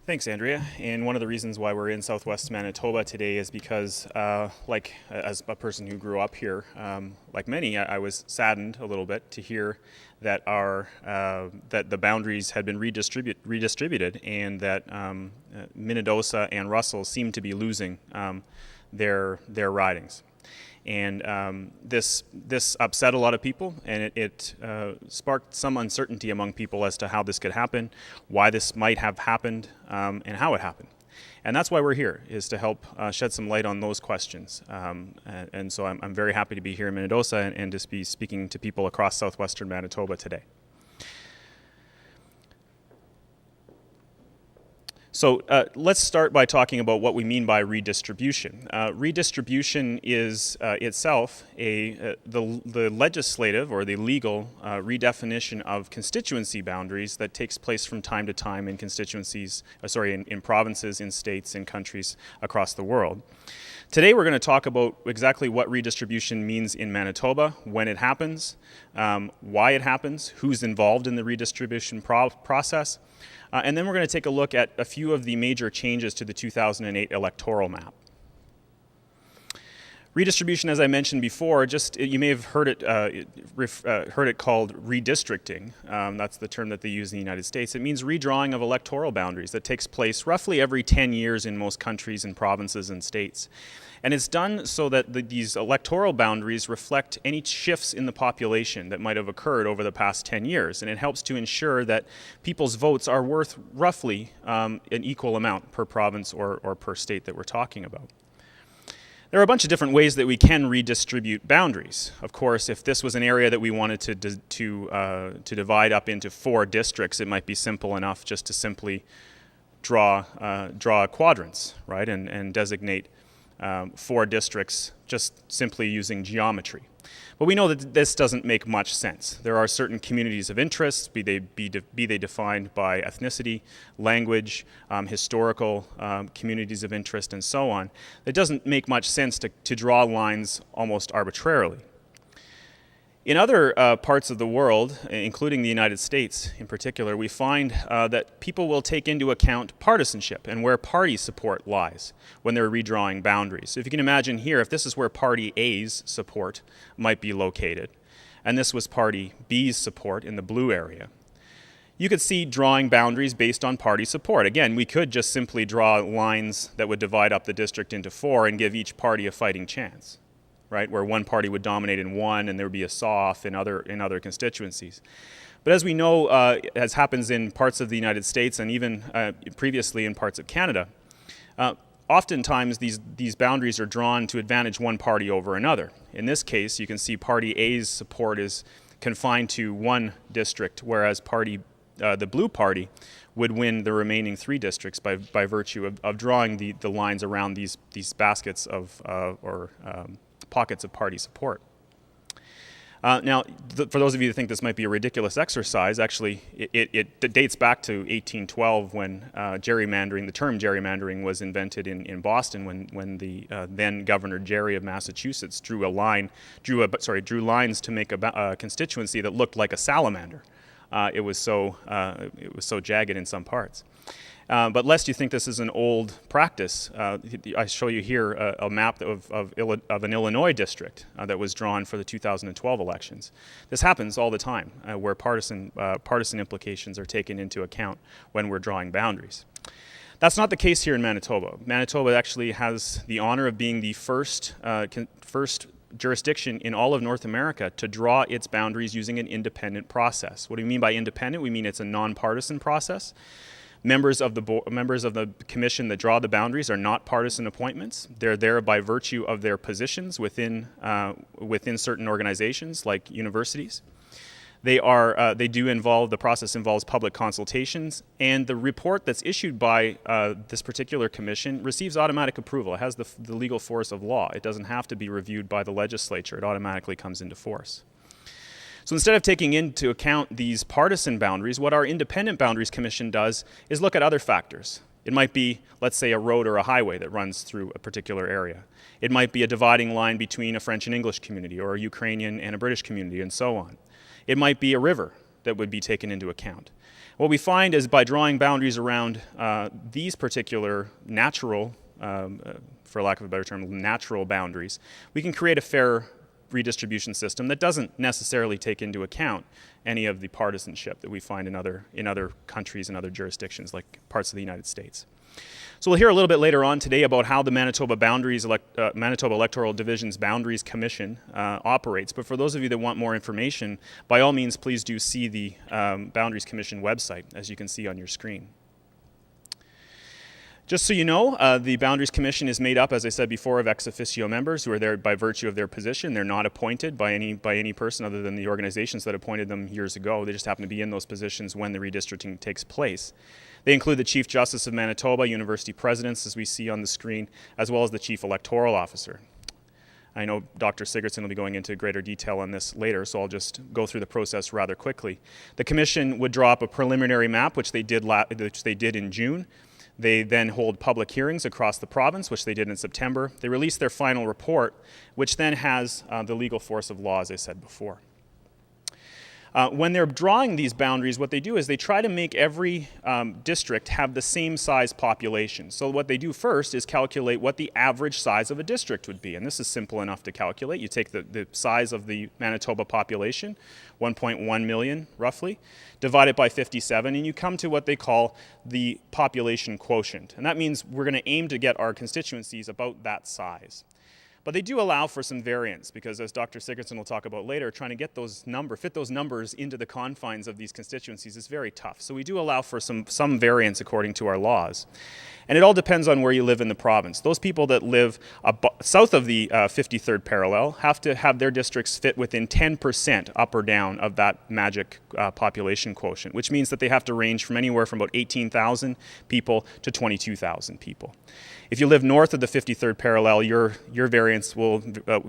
Thanks, Andrea. And one of the reasons why we're in Southwest Manitoba today is because, as a person who grew up here, like many, I was saddened a little bit to hear that that the boundaries had been redistributed, and that Minnedosa and Russell seem to be losing their ridings. And this upset a lot of people, and it sparked some uncertainty among people as to how this could happen, why this might have happened, and how it happened. And that's why we're here, is to help shed some light on those questions. And so I'm very happy to be here in Minnedosa and to be speaking to people across southwestern Manitoba today. So let's start by talking about what we mean by redistribution. Redistribution is itself the legislative or the legal redefinition of constituency boundaries that takes place from time to time in in provinces, in states, in countries across the world. Today we're going to talk about exactly what redistribution means in Manitoba, when it happens, why it happens, who's involved in the redistribution process, and then we're going to take a look at a few of the major changes to the 2008 electoral map. Redistribution, as I mentioned before, you may have heard it called redistricting. That's the term that they use in the United States. It means redrawing of electoral boundaries that takes place roughly every 10 years in most countries and provinces and states. And it's done so that these electoral boundaries reflect any shifts in the population that might have occurred over the past 10 years. And it helps to ensure that people's votes are worth roughly an equal amount per province or per state that we're talking about. There are a bunch of different ways that we can redistribute boundaries. Of course, if this was an area that we wanted to divide up into 4 districts, it might be simple enough just to simply draw quadrants, right, and designate 4 districts just simply using geometry. But we know that this doesn't make much sense. There are certain communities of interest, be they defined by ethnicity, language, historical communities of interest, and so on. It doesn't make much sense to draw lines almost arbitrarily. In other parts of the world, including the United States in particular, we find that people will take into account partisanship and where party support lies when they're redrawing boundaries. So if you can imagine here, if this is where Party A's support might be located, and this was Party B's support in the blue area, you could see drawing boundaries based on party support. Again, we could just simply draw lines that would divide up the district into 4 and give each party a fighting chance. Right, where one party would dominate in one and there would be a saw-off in other constituencies. But as we know, as happens in parts of the United States and even previously in parts of Canada, oftentimes these boundaries are drawn to advantage one party over another. In this case, you can see Party A's support is confined to one district, whereas the blue party would win the remaining 3 districts by virtue of drawing the lines around these baskets of pockets of party support. Now, for those of you who think this might be a ridiculous exercise, actually, it dates back to 1812 when the term gerrymandering was invented in Boston when the then Governor Gerry of Massachusetts drew lines to make a constituency that looked like a salamander. It was so jagged in some parts. But lest you think this is an old practice, I show you here a map of an Illinois district that was drawn for the 2012 elections. This happens all the time, where partisan implications are taken into account when we're drawing boundaries. That's not the case here in Manitoba. Manitoba actually has the honor of being the first jurisdiction in all of North America to draw its boundaries using an independent process. What do we mean by independent? We mean it's a nonpartisan process. Members of the commission that draw the boundaries are not partisan appointments. They're there by virtue of their positions within certain organizations like universities. The process involves public consultations, and the report that's issued by this particular commission receives automatic approval. It has the legal force of law. It doesn't have to be reviewed by the legislature. It automatically comes into force. So instead of taking into account these partisan boundaries, what our Independent Boundaries Commission does is look at other factors. It might be, let's say, a road or a highway that runs through a particular area. It might be a dividing line between a French and English community or a Ukrainian and a British community, and so on. It might be a river that would be taken into account. What we find is by drawing boundaries around these particular natural, for lack of a better term, natural boundaries, we can create a fair redistribution system that doesn't necessarily take into account any of the partisanship that we find in other countries and other jurisdictions, like parts of the United States. So we'll hear a little bit later on today about how the Manitoba Electoral Division's Boundaries Commission operates. But for those of you that want more information, by all means, please do see the Boundaries Commission website, as you can see on your screen. Just so you know, the Boundaries Commission is made up, as I said before, of ex officio members who are there by virtue of their position. They're not appointed by any person other than the organizations that appointed them years ago. They just happen to be in those positions when the redistricting takes place. They include the Chief Justice of Manitoba, university presidents, as we see on the screen, as well as the Chief Electoral Officer. I know Dr. Sigurdsson will be going into greater detail on this later, so I'll just go through the process rather quickly. The Commission would draw up a preliminary map, which they did in June. They then hold public hearings across the province, which they did in September. They release their final report, which then has the legal force of law, as I said before. When they're drawing these boundaries, what they do is they try to make every district have the same size population. So what they do first is calculate what the average size of a district would be. And this is simple enough to calculate. You take the size of the Manitoba population, 1.1 million roughly, divide it by 57, and you come to what they call the population quotient. And that means we're going to aim to get our constituencies about that size. But they do allow for some variance because, as Dr. Sigurdsson will talk about later, trying to get fit those numbers into the confines of these constituencies is very tough. So we do allow for some variance according to our laws. And it all depends on where you live in the province. Those people that live south of the 53rd parallel have to have their districts fit within 10% up or down of that magic population quotient, which means that they have to range from anywhere from about 18,000 people to 22,000 people. If you live north of the 53rd parallel, your variance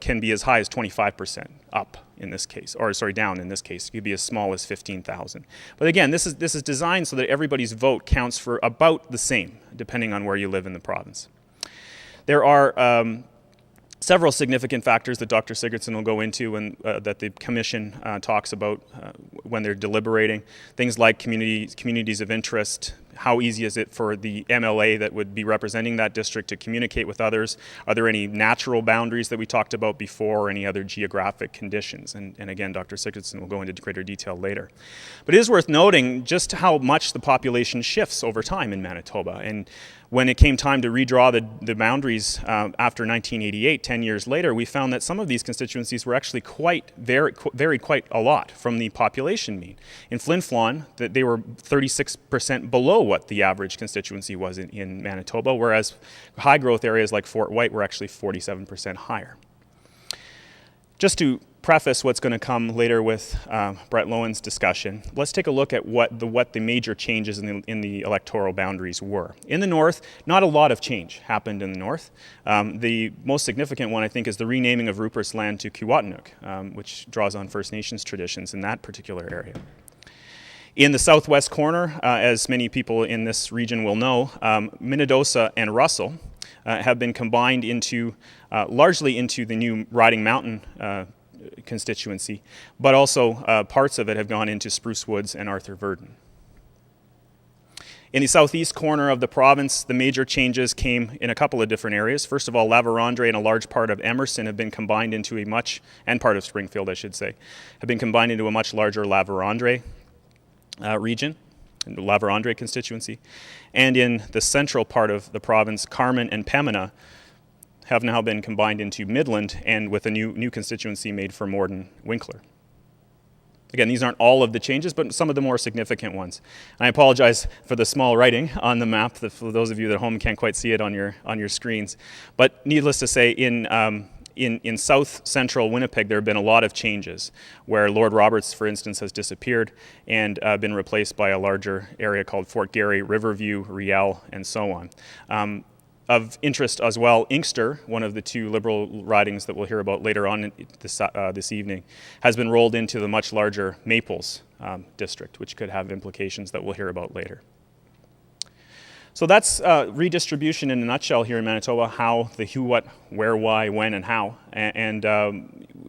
can be as high as 25% up in this case, or sorry, down in this case. It could be as small as 15,000. But again, this is designed so that everybody's vote counts for about the same, depending on where you live in the province. There are several significant factors that Dr. Sigurdsson will go into and that the Commission talks about when they're deliberating. Things like communities of interest. How easy is it for the MLA that would be representing that district to communicate with others? Are there any natural boundaries that we talked about before, or any other geographic conditions? And again, Dr. Sigurdsson will go into greater detail later. But it is worth noting just how much the population shifts over time in Manitoba. And when it came time to redraw the boundaries after 1988, 10 years later, we found that some of these constituencies were actually varied quite a lot from the population mean. In Flin Flon, they were 36% below what the average constituency was in Manitoba, whereas high growth areas like Fort White were actually 47% higher. Just to preface what's going to come later with Brett Lowen's discussion, let's take a look at what the major changes in the electoral boundaries were. In the north, not a lot of change happened in the north. The most significant one, I think, is the renaming of Rupert's Land to Kiiwetinoong, which draws on First Nations traditions in that particular area. In the southwest corner, as many people in this region will know, Minnedosa and Russell have been combined largely into the new Riding Mountain constituency, but also parts of it have gone into Spruce Woods and Arthur Verdon. In the southeast corner of the province, the major changes came in a couple of different areas. First of all, La Vérendrye and a large part of Emerson have been combined into and part of Springfield, I should say, have been combined into a much larger La Vérendrye region, La Vérendrye constituency. And in the central part of the province, Carman and Pembina have now been combined into Midland, and with a new constituency made for Morden Winkler. Again, these aren't all of the changes, but some of the more significant ones. And I apologize for the small writing on the map, for those of you that at home can't quite see it on your screens. But needless to say, in south central Winnipeg, there have been a lot of changes, where Lord Roberts, for instance, has disappeared and been replaced by a larger area called Fort Garry, Riverview, Riel, and so on. Of interest as well, Inkster, one of the two Liberal ridings that we'll hear about later on this evening, has been rolled into the much larger Maples district, which could have implications that we'll hear about later. So that's redistribution in a nutshell here in Manitoba, how, the who, what, where, why, when, and how. And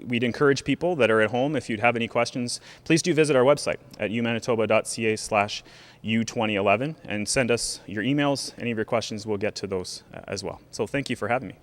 we'd encourage people that are at home, if you'd have any questions, please do visit our website at umanitoba.ca/U2011 and send us your emails. Any of your questions, we'll get to those as well. So thank you for having me.